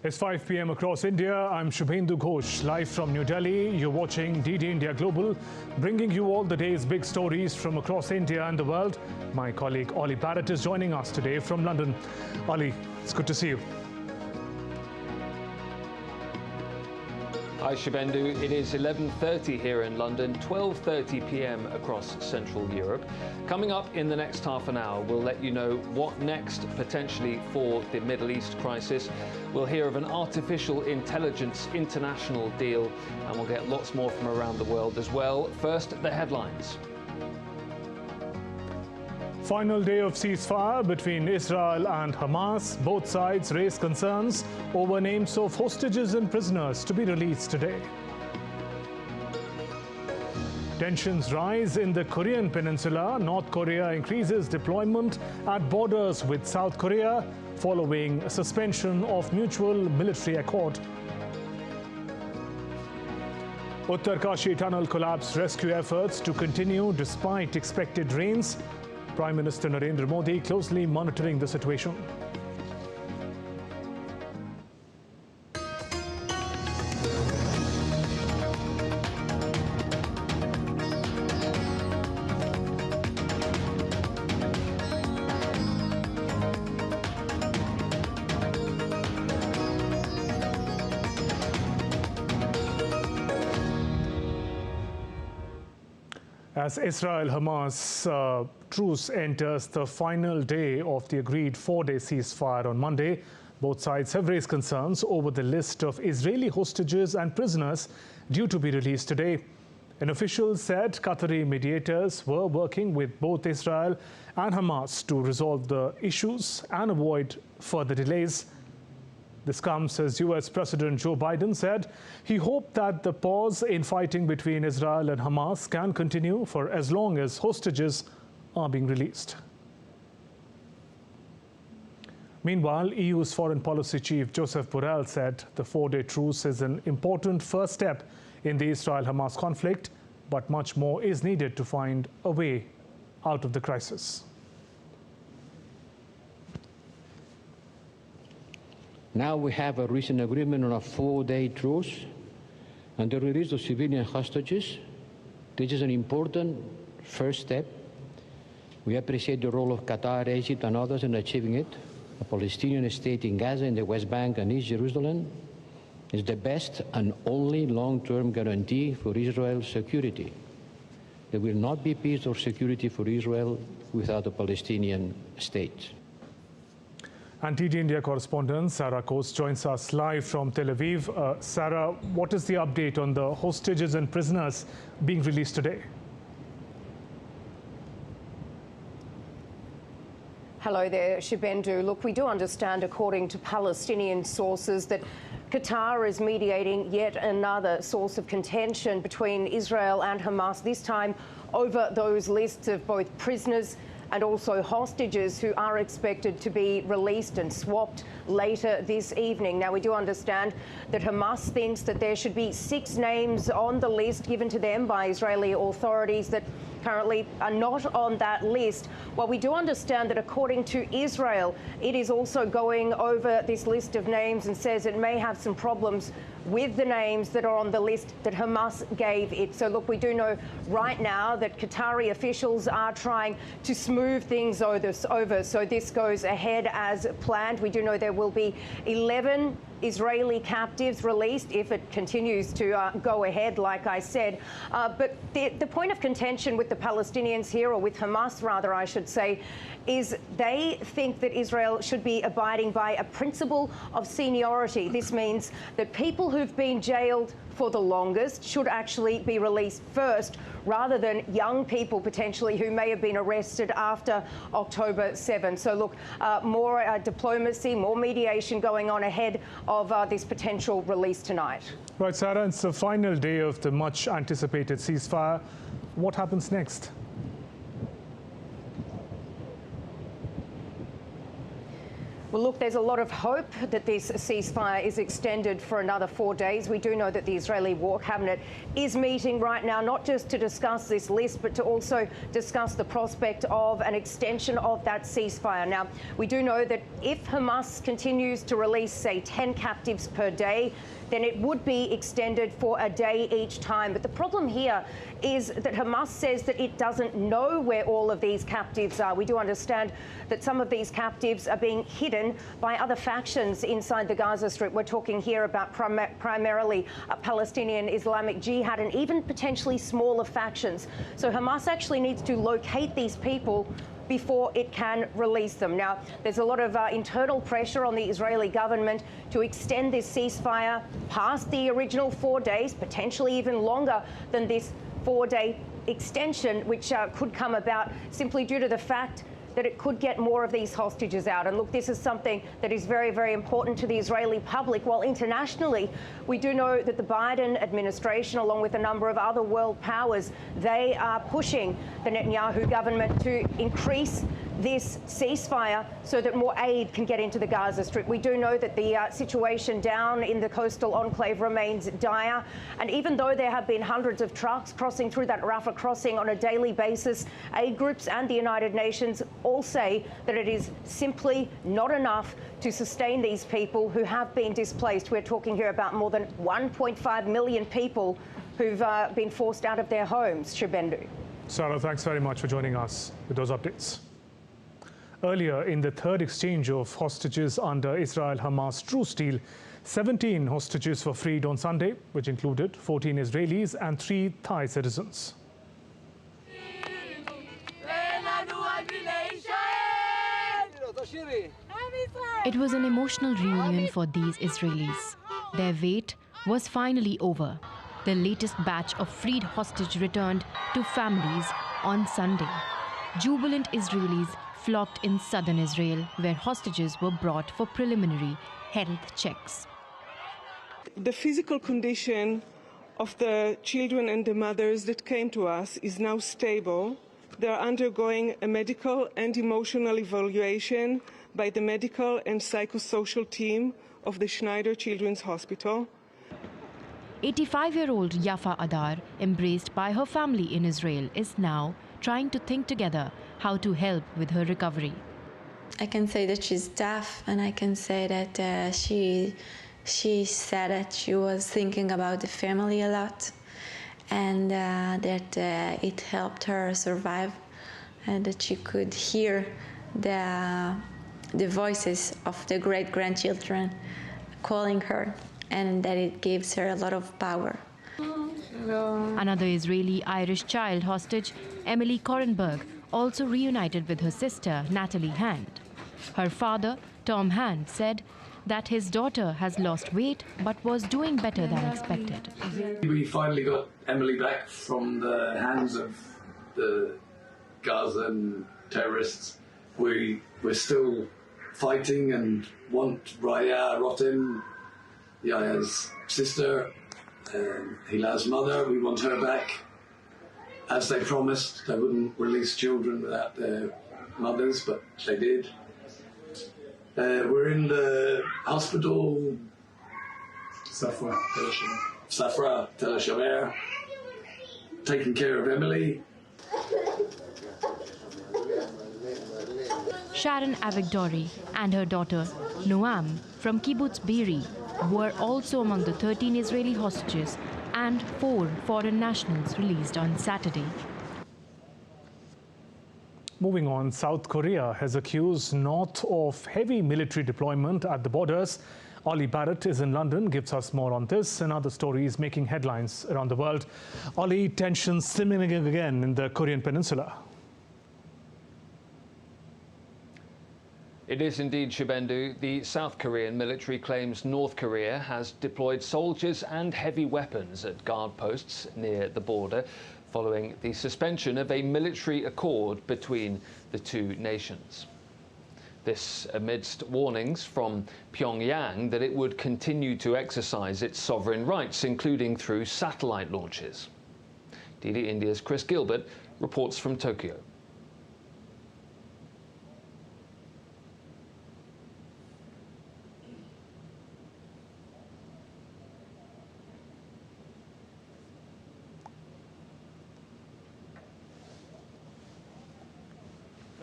It's 5 p.m. across India. I'm Shubhendu Ghosh, live from New Delhi. You're watching DD India Global, bringing you all the day's big stories from across India and the world. My colleague Ollie Barrett is joining us today from London. Ollie, it's good to see you. Hi Shubhendu, it is 11:30 here in London, 12:30 p.m. across Central Europe. Coming up in the next half an hour, we'll let you know what next potentially for the Middle East crisis. We'll hear of an artificial intelligence international deal, and we'll get lots more from around the world as well. First, the headlines. Final day of ceasefire between Israel and Hamas. Both sides raise concerns over names of hostages and prisoners to be released today. Tensions rise in the Korean Peninsula. North Korea increases deployment at borders with South Korea following a suspension of mutual military accord. Uttarkashi Tunnel collapse rescue efforts to continue despite expected rains. Prime Minister Narendra Modi closely monitoring the situation. As Israel-Hamas truce enters the final day of the agreed four-day ceasefire on Monday, both sides have raised concerns over the list of Israeli hostages and prisoners due to be released today. An official said Qatari mediators were working with both Israel and Hamas to resolve the issues and avoid further delays. This comes as US President Joe Biden said he hoped that the pause in fighting between Israel and Hamas can continue for as long as hostages are being released. Meanwhile, EU's foreign policy chief Joseph Borrell said the four-day truce is an important first step in the Israel-Hamas conflict, but much more is needed to find a way out of the crisis. Now we have a recent agreement on a four-day truce and the release of civilian hostages. This is an important first step. We appreciate the role of Qatar, Egypt and others in achieving it. A Palestinian state in Gaza, in the West Bank and East Jerusalem is the best and only long-term guarantee for Israel's security. There will not be peace or security for Israel without a Palestinian state. And DD India correspondent Sarah Coase joins us live from Tel Aviv. Sarah, what is the update on the hostages and prisoners being released today? Hello there, Shubhendu. Look, we do understand, according to Palestinian sources, that Qatar is mediating yet another source of contention between Israel and Hamas, this time over those lists of both prisoners and also hostages who are expected to be released and swapped later this evening. Now, we do understand that Hamas thinks that there should be 6 names on the list given to them by Israeli authorities that currently are not on that list. Well, we do understand that according to Israel, it is also going over this list of names and says it may have some problems with the names that are on the list that Hamas gave it. So look, we do know right now that Qatari officials are trying to smooth things over. So this goes ahead as planned. We do know there will be 11 Israeli captives released if it continues to go ahead, like I said. But the point of contention with the Palestinians here, or with Hamas rather, I should say, is they think that Israel should be abiding by a principle of seniority. This means that people who've been jailed for the longest should actually be released first, rather than young people potentially who may have been arrested after October 7. So look, more diplomacy, more mediation going on ahead of this potential release tonight. Right, Sarah, it's the final day of the much anticipated ceasefire. What happens next? Well, Well, look, there's a lot of hope that this ceasefire is extended for another 4 days. We do know that the Israeli War Cabinet is meeting right now, not just to discuss this list, but to also discuss the prospect of an extension of that ceasefire. Now, we do know that if Hamas continues to release, say, 10 captives per day, then it would be extended for a day each time. But the problem here is that Hamas says that it doesn't know where all of these captives are. We do understand that some of these captives are being hidden by other factions inside the Gaza Strip. We're talking here about primarily Palestinian Islamic Jihad and even potentially smaller factions. So Hamas actually needs to locate these people before it can release them. Now, there's a lot of internal pressure on the Israeli government to extend this ceasefire past the original 4 days, potentially even longer than this 4-day extension, which could come about simply due to the fact that it could get more of these hostages out. And look, this is something that is very, very important to the Israeli public. While internationally, we do know that the Biden administration, along with a number of other world powers, they are pushing the Netanyahu government to increase this ceasefire so that more aid can get into the Gaza Strip. We do know that the situation down in the coastal enclave remains dire. And even though there have been hundreds of trucks crossing through that Rafah crossing on a daily basis, aid groups and the United Nations all say that it is simply not enough to sustain these people who have been displaced. We're talking here about more than 1.5 million people who've been forced out of their homes. Shubendu. Sarah, thanks very much for joining us with those updates. Earlier, in the third exchange of hostages under Israel-Hamas truce deal, 17 hostages were freed on Sunday, which included 14 Israelis and 3 Thai citizens. It was an emotional reunion for these Israelis. Their wait was finally over. The latest batch of freed hostages returned to families on Sunday. Jubilant Israelis flocked in southern Israel, where hostages were brought for preliminary health checks. The physical condition of the children and the mothers that came to us is now stable. They are undergoing a medical and emotional evaluation by the medical and psychosocial team of the Schneider Children's Hospital. 85-year-old Yafa Adar, embraced by her family in Israel, is now trying to think together how to help with her recovery. I can say that she's tough, and I can say that she said that she was thinking about the family a lot, and that it helped her survive, and that she could hear the voices of the great-grandchildren calling her, and that it gives her a lot of power. Another Israeli-Irish child hostage, Emily Korenberg, also reunited with her sister, Natalie Hand. Her father, Tom Hand, said that his daughter has lost weight but was doing better than expected. We finally got Emily back from the hands of the Gazan terrorists. We're still fighting and want Raya Rotem, Yaya's sister, Hilal's mother. We want her back. As they promised, they wouldn't release children without their mothers, but they did. We're in the hospital, Safra Tel HaShomer, taking care of Emily. Sharon Avigdori and her daughter, Noam, from Kibbutz Be'eri, were also among the 13 Israeli hostages and 4 foreign nationals released on Saturday. Moving on, South Korea has accused North of heavy military deployment at the borders. Ollie Barrett is in London, gives us more on this and other stories making headlines around the world. Ollie, tensions simmering again in the Korean Peninsula. It is indeed, Shubendu. The South Korean military claims North Korea has deployed soldiers and heavy weapons at guard posts near the border, following the suspension of a military accord between the two nations. This amidst warnings from Pyongyang that it would continue to exercise its sovereign rights, including through satellite launches. DD India's Chris Gilbert reports from Tokyo.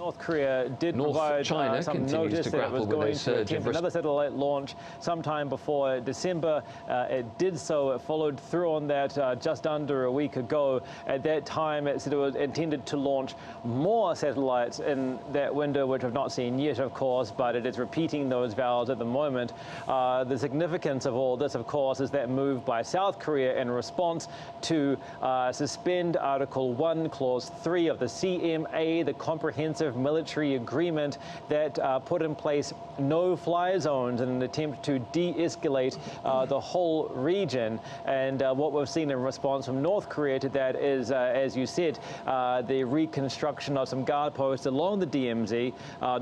North Korea did provide China some continues notice to that it was grapple with a going to surge of attempt another satellite launch sometime before December. It did so. It followed through on that just under a week ago. At that time, it said it was intended to launch more satellites in that window, which we've not seen yet, of course, but it is repeating those vows at the moment. The significance of all this, of course, is that move by South Korea in response to suspend Article 1, Clause 3 of the CMA, the Comprehensive Military Agreement that put in place no-fly zones in an attempt to de-escalate the whole region. And what we've seen in response from North Korea to that is, as you said, the reconstruction of some guard posts along the DMZ.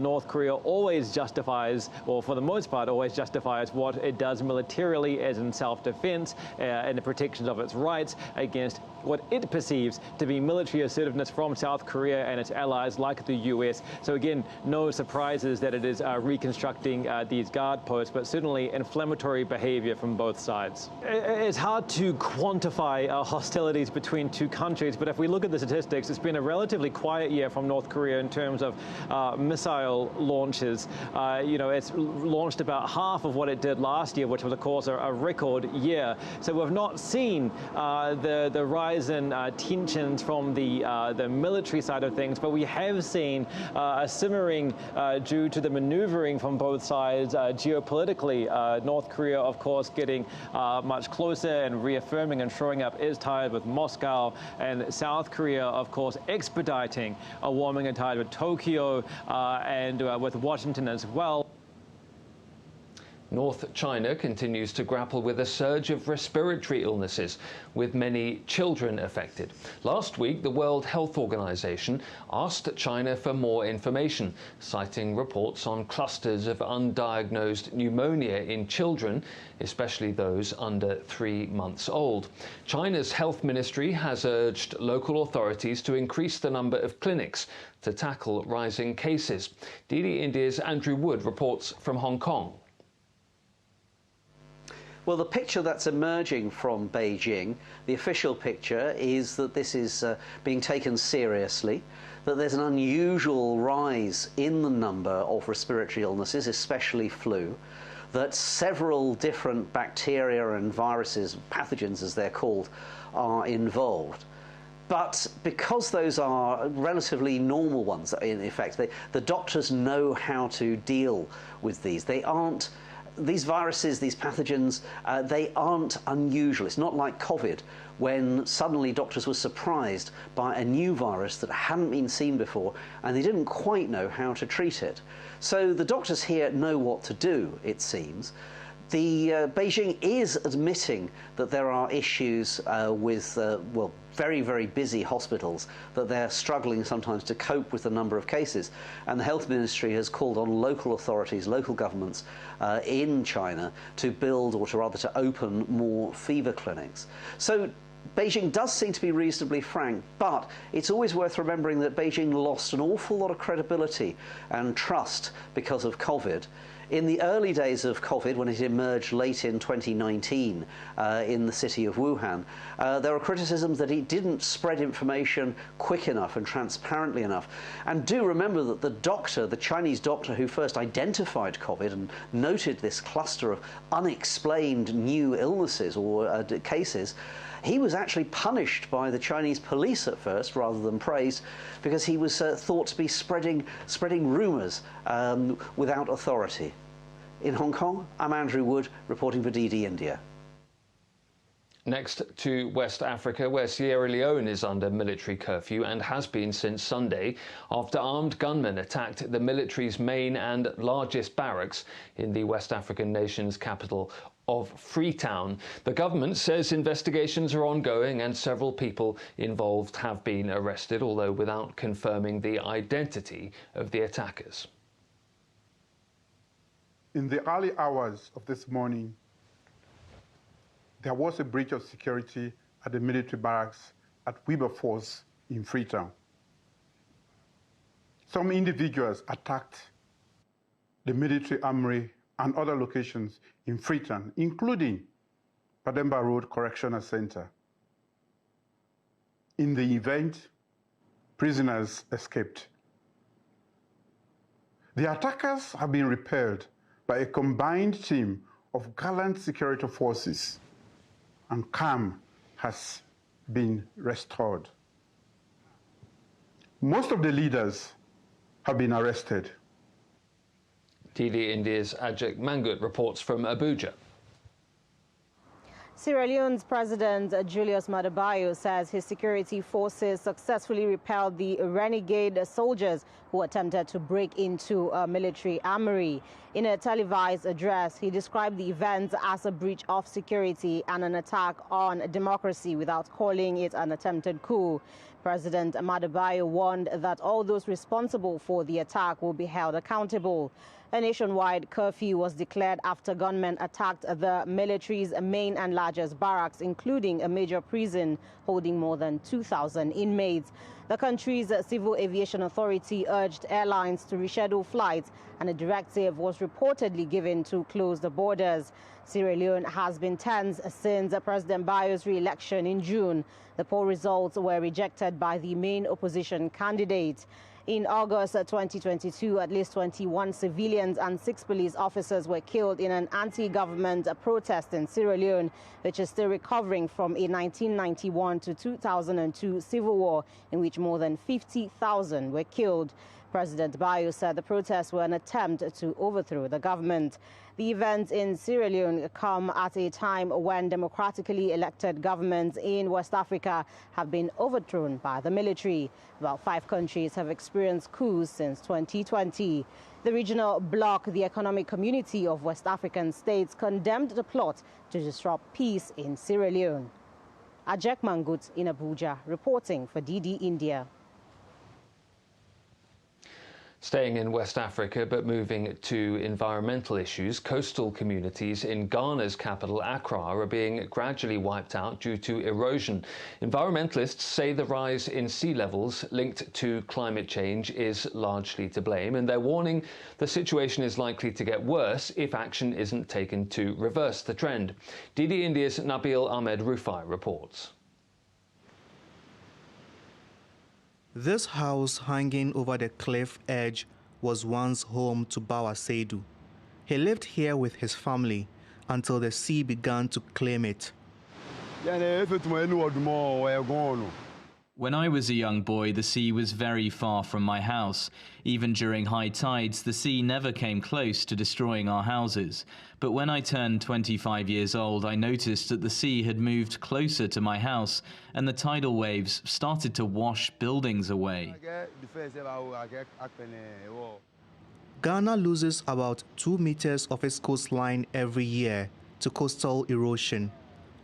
North Korea always justifies, or for the most part, always justifies what it does militarily as in self-defense and the protections of its rights against what it perceives to be military assertiveness from South Korea and its allies like the US. So again, no surprises that it is reconstructing these guard posts, but certainly inflammatory behavior from both sides. It's hard to quantify hostilities between two countries, but if we look at the statistics, it's been a relatively quiet year from North Korea in terms of missile launches. It's launched about half of what it did last year, which was, of course, a record year. So we've not seen the rise in tensions from the military side of things, but we have seen a simmering due to the maneuvering from both sides geopolitically. North Korea, of course, getting much closer and reaffirming and shoring up its ties with Moscow, and South Korea, of course, expediting a warming of tide with Tokyo and with Washington as well. North China continues to grapple with a surge of respiratory illnesses, with many children affected. Last week, the World Health Organization asked China for more information, citing reports on clusters of undiagnosed pneumonia in children, especially those under 3 months old. China's health ministry has urged local authorities to increase the number of clinics to tackle rising cases. DD India's Andrew Wood reports from Hong Kong. Well, the picture that's emerging from Beijing, the official picture, is that this is being taken seriously, that there's an unusual rise in the number of respiratory illnesses, especially flu, that several different bacteria and viruses, pathogens as they're called, are involved. But because those are relatively normal ones, in effect, the doctors know how to deal with these. These viruses, these pathogens, they aren't unusual. It's not like COVID, when suddenly doctors were surprised by a new virus that hadn't been seen before, and they didn't quite know how to treat it. So the doctors here know what to do, it seems. Beijing is admitting that there are issues with, very, very busy hospitals, that they're struggling sometimes to cope with the number of cases. And the health ministry has called on local authorities, local governments in China to build, or to rather to open, more fever clinics. So Beijing does seem to be reasonably frank, but it's always worth remembering that Beijing lost an awful lot of credibility and trust because of COVID. In the early days of COVID, when it emerged late in 2019 in the city of Wuhan, there were criticisms that it didn't spread information quick enough and transparently enough. And do remember that the Chinese doctor who first identified COVID and noted this cluster of unexplained new illnesses or cases, he was actually punished by the Chinese police at first, rather than praised, because he was thought to be spreading rumours without authority. In Hong Kong, I'm Andrew Wood, reporting for DD India. Next to West Africa, where Sierra Leone is under military curfew and has been since Sunday, after armed gunmen attacked the military's main and largest barracks in the West African nation's capital of Freetown. The government says investigations are ongoing and several people involved have been arrested, although without confirming the identity of the attackers. In the early hours of this morning, there was a breach of security at the military barracks at Wilberforce in Freetown. Some individuals attacked the military armory and other locations in Freetown, including Pademba Road Correctional Center. In the event, prisoners escaped. The attackers have been repelled by a combined team of gallant security forces, and calm has been restored. Most of the leaders have been arrested. DD India's Ajak Mangut reports from Abuja. Sierra Leone's President Julius Maada Bio says his security forces successfully repelled the renegade soldiers who attempted to break into a military armory. In a televised address, he described the events as a breach of security and an attack on democracy without calling it an attempted coup. President Maada Bio warned that all those responsible for the attack will be held accountable. A nationwide curfew was declared after gunmen attacked the military's main and largest barracks, including a major prison holding more than 2,000 inmates. The country's Civil Aviation Authority urged airlines to reschedule flights, and a directive was reportedly given to close the borders. Sierra Leone has been tense since President Bio's re-election in June. The poll results were rejected by the main opposition candidate. In August 2022, at least 21 civilians and 6 police officers were killed in an anti-government protest in Sierra Leone, which is still recovering from a 1991 to 2002 civil war in which more than 50,000 were killed. President Bio said the protests were an attempt to overthrow the government. The events in Sierra Leone come at a time when democratically elected governments in West Africa have been overthrown by the military. About 5 countries have experienced coups since 2020. The regional bloc, the Economic Community of West African States, condemned the plot to disrupt peace in Sierra Leone. Ajak Mangut in Abuja, reporting for DD India. Staying in West Africa, but moving to environmental issues, coastal communities in Ghana's capital, Accra, are being gradually wiped out due to erosion. Environmentalists say the rise in sea levels linked to climate change is largely to blame, and they're warning the situation is likely to get worse if action isn't taken to reverse the trend. DD India's Nabil Ahmed Rufai reports. This house hanging over the cliff edge was once home to Bawa Seidu. He lived here with his family until the sea began to claim it. When I was a young boy, the sea was very far from my house. Even during high tides, the sea never came close to destroying our houses. But when I turned 25 years old, I noticed that the sea had moved closer to my house and the tidal waves started to wash buildings away. Ghana loses about 2 meters of its coastline every year to coastal erosion.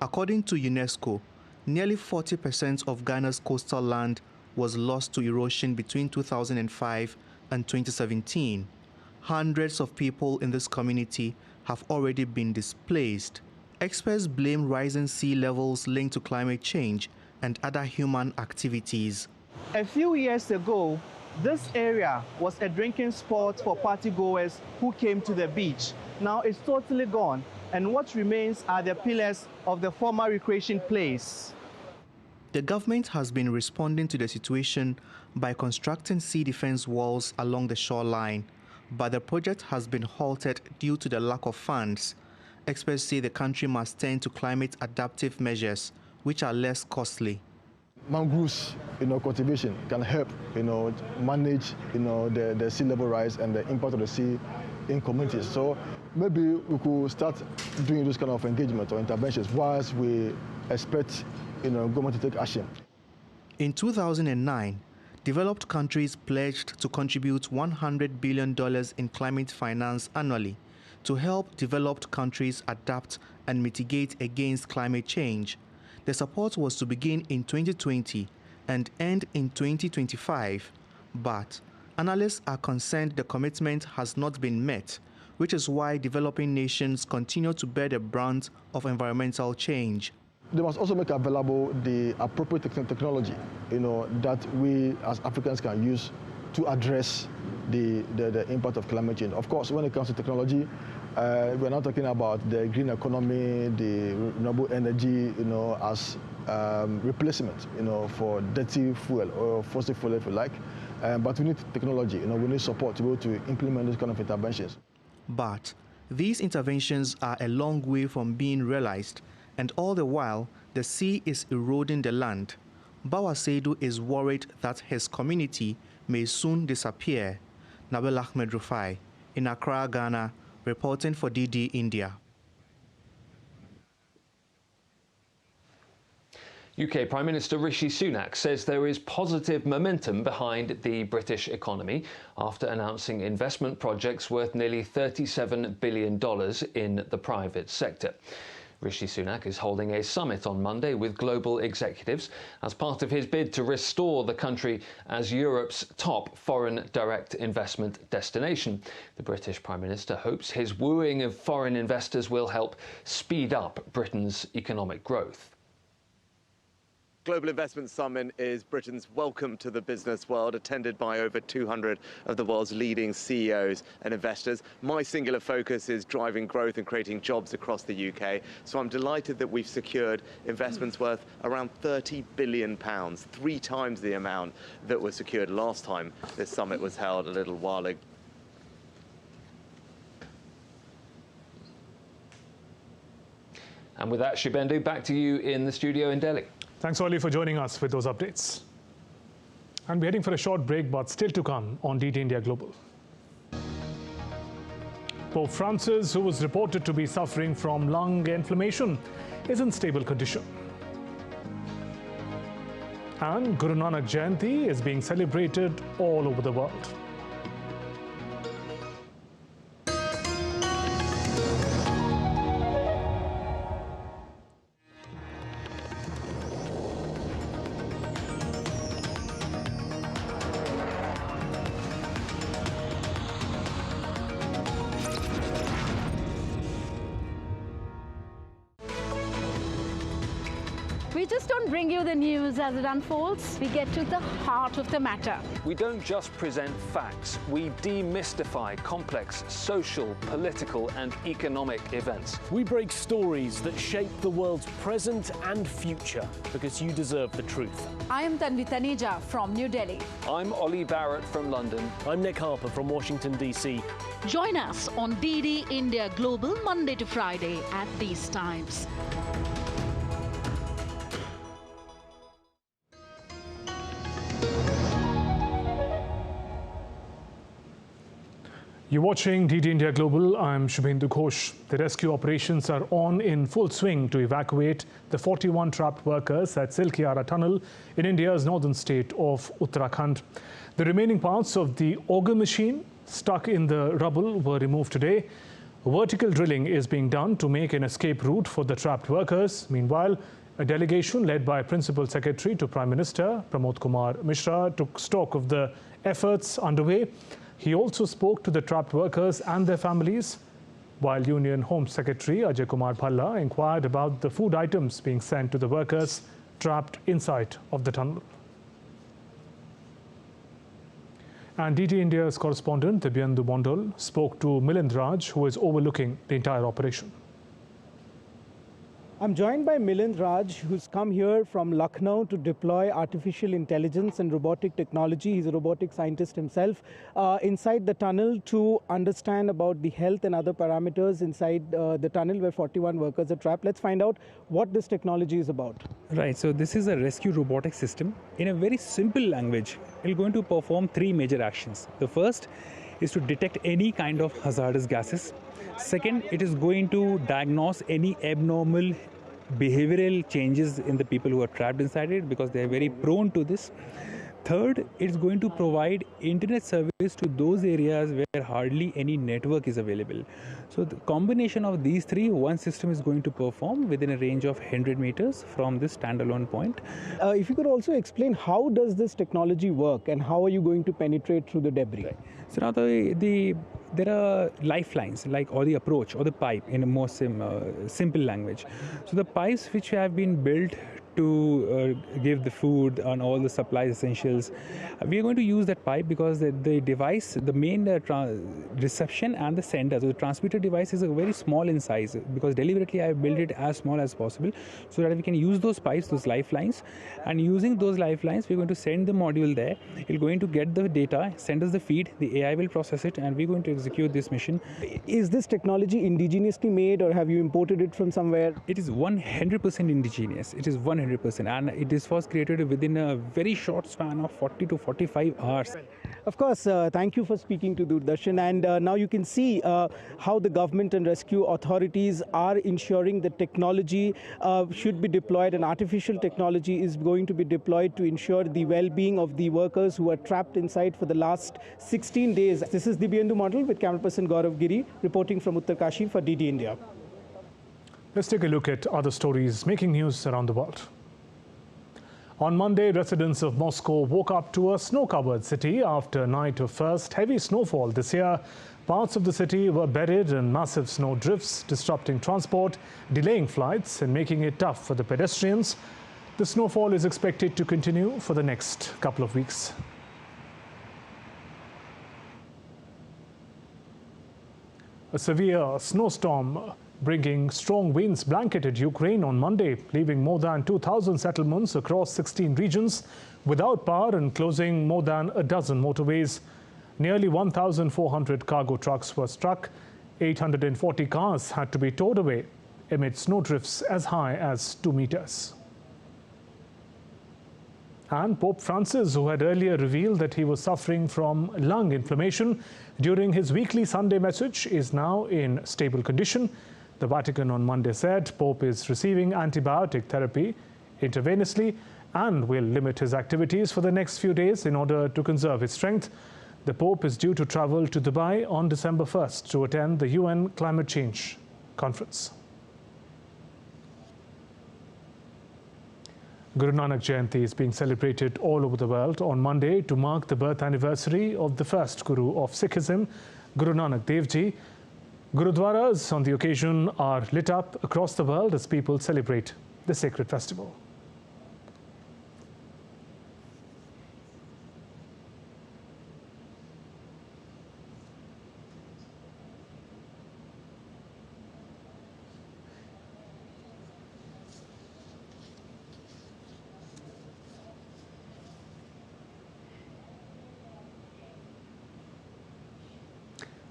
According to UNESCO, nearly 40% of Ghana's coastal land was lost to erosion between 2005 and 2017. Hundreds of people in this community have already been displaced. Experts blame rising sea levels linked to climate change and other human activities. A few years ago, this area was a drinking spot for partygoers who came to the beach. Now it's totally gone, and what remains are the pillars of the former recreation place. The government has been responding to the situation by constructing sea defense walls along the shoreline, but the project has been halted due to the lack of funds. Experts say the country must turn to climate adaptive measures, which are less costly. Mangroves, cultivation can help, manage, the sea level rise and the impact of the sea in communities. So maybe we could start doing this kind of engagement or interventions whilst we expect, government to take action. In 2009, developed countries pledged to contribute $100 billion in climate finance annually to help developed countries adapt and mitigate against climate change. The support was to begin in 2020 and end in 2025, but analysts are concerned the commitment has not been met, which is why developing nations continue to bear the brunt of environmental change. They must also make available the appropriate technology, that we as Africans can use to address the impact of climate change. Of course, when it comes to technology, we're not talking about the green economy, the renewable energy, as replacement, for dirty fuel or fossil fuel, if you like. But we need technology, we need support to be able to implement these kind of interventions. But these interventions are a long way from being realized, and all the while, the sea is eroding the land. Bawa Seidu is worried that his community may soon disappear. Nabil Ahmed Rufai, in Accra, Ghana, reporting for DD India. UK Prime Minister Rishi Sunak says there is positive momentum behind the British economy after announcing investment projects worth nearly $37 billion in the private sector. Rishi Sunak is holding a summit on Monday with global executives as part of his bid to restore the country as Europe's top foreign direct investment destination. The British Prime Minister hopes his wooing of foreign investors will help speed up Britain's economic growth. Global Investment Summit is Britain's welcome to the business world, attended by over 200 of the world's leading CEOs and investors. My singular focus is driving growth and creating jobs across the UK. So I'm delighted that we've secured investments worth around £30 billion, 3 times the amount that was secured last time this summit was held a little while ago. And with that, Shibendu, back to you in the studio in Delhi. Thanks, Ollie, for joining us with those updates. And we're heading for a short break, but still to come on DD India Global. Pope Francis, who was reported to be suffering from lung inflammation, is in stable condition. And Guru Nanak Jayanti is being celebrated all over the world. We just don't bring you the news as it unfolds. We get to the heart of the matter. We don't just present facts. We demystify complex social, political and economic events. We break stories that shape the world's present and future because you deserve the truth. I am Tanvi Taneja from New Delhi. I'm Ollie Barrett from London. I'm Nick Harper from Washington, D.C. Join us on DD India Global Monday to Friday at these times. You're watching DD India Global. I'm Shubhendu Ghosh. The rescue operations are on in full swing to evacuate the 41 trapped workers at Silkiara Tunnel in India's northern state of Uttarakhand. The remaining parts of the auger machine stuck in the rubble were removed today. Vertical drilling is being done to make an escape route for the trapped workers. Meanwhile, a delegation led by Principal Secretary to Prime Minister Pramod Kumar Mishra took stock of the efforts underway. He also spoke to the trapped workers and their families, while Union Home Secretary Ajay Kumar Bhalla inquired about the food items being sent to the workers trapped inside of the tunnel. And DD India's correspondent Dibyendu Mondal spoke to Milind Raj, who is overlooking the entire operation. I'm joined by Milind Raj, who's come here from Lucknow to deploy artificial intelligence and robotic technology. He's a robotic scientist himself inside the tunnel to understand about the health and other parameters inside the tunnel where 41 workers are trapped. Let's find out what this technology is about. Right, so this is a rescue robotic system. In a very simple language, it's going to perform 3 major actions. The first is to detect any kind of hazardous gases. Second, it is going to diagnose any abnormal behavioral changes in the people who are trapped inside it because they are very prone to this. Third, it's going to provide internet service to those areas where hardly any network is available. So the combination of these 3, one system is going to perform within a range of 100 meters from this standalone point. If you could also explain how does this technology work and how are you going to penetrate through the debris? Right. So now there are lifelines, or the approach or the pipe in a more simple language. So the pipes which have been built to give the food and all the supplies, essentials. We are going to use that pipe because the device, the main reception and the sender, so the transmitter device is very small in size, because deliberately I built it as small as possible so that we can use those pipes, those lifelines, and using those lifelines we're going to send the module there. It's going to get the data, send us the feed, the AI will process it, and we're going to execute this mission. Is this technology indigenously made, or have you imported it from somewhere? It is 100% indigenous. It is 100%, and it was created within a very short span of 40 to 45 hours. Of course, thank you for speaking to Doordarshan. And now you can see how the government and rescue authorities are ensuring that technology should be deployed, and artificial technology is going to be deployed to ensure the well-being of the workers who are trapped inside for the last 16 days. This is Dibyendu Model with camera person Gaurav Giri reporting from Uttarkashi for DD India. Let's take a look at other stories making news around the world. On Monday, residents of Moscow woke up to a snow-covered city after a night of first heavy snowfall this year. Parts of the city were buried in massive snow drifts, disrupting transport, delaying flights and making it tough for the pedestrians. The snowfall is expected to continue for the next couple of weeks. A severe snowstorm bringing strong winds blanketed Ukraine on Monday, leaving more than 2,000 settlements across 16 regions without power and closing more than a dozen motorways. Nearly 1,400 cargo trucks were struck. 840 cars had to be towed away amid snowdrifts as high as 2 meters. And Pope Francis, who had earlier revealed that he was suffering from lung inflammation during his weekly Sunday message, is now in stable condition. The Vatican on Monday said Pope is receiving antibiotic therapy intravenously and will limit his activities for the next few days in order to conserve his strength. The Pope is due to travel to Dubai on December 1st to attend the UN Climate Change Conference. Guru Nanak Jayanti is being celebrated all over the world on Monday to mark the birth anniversary of the first Guru of Sikhism, Guru Nanak Dev Ji. Gurudwaras on the occasion are lit up across the world as people celebrate the sacred festival.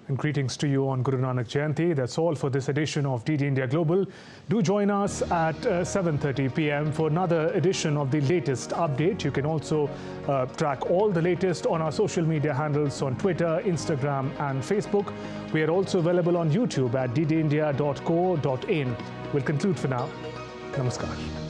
And greetings to you on Guru Nanak Jayanti. That's all for this edition of DD India Global. Do join us at 7:30 p.m. for another edition of the latest update. You can also track all the latest on our social media handles on Twitter, Instagram and Facebook. We are also available on YouTube at ddindia.co.in. We'll conclude for now. Namaskar.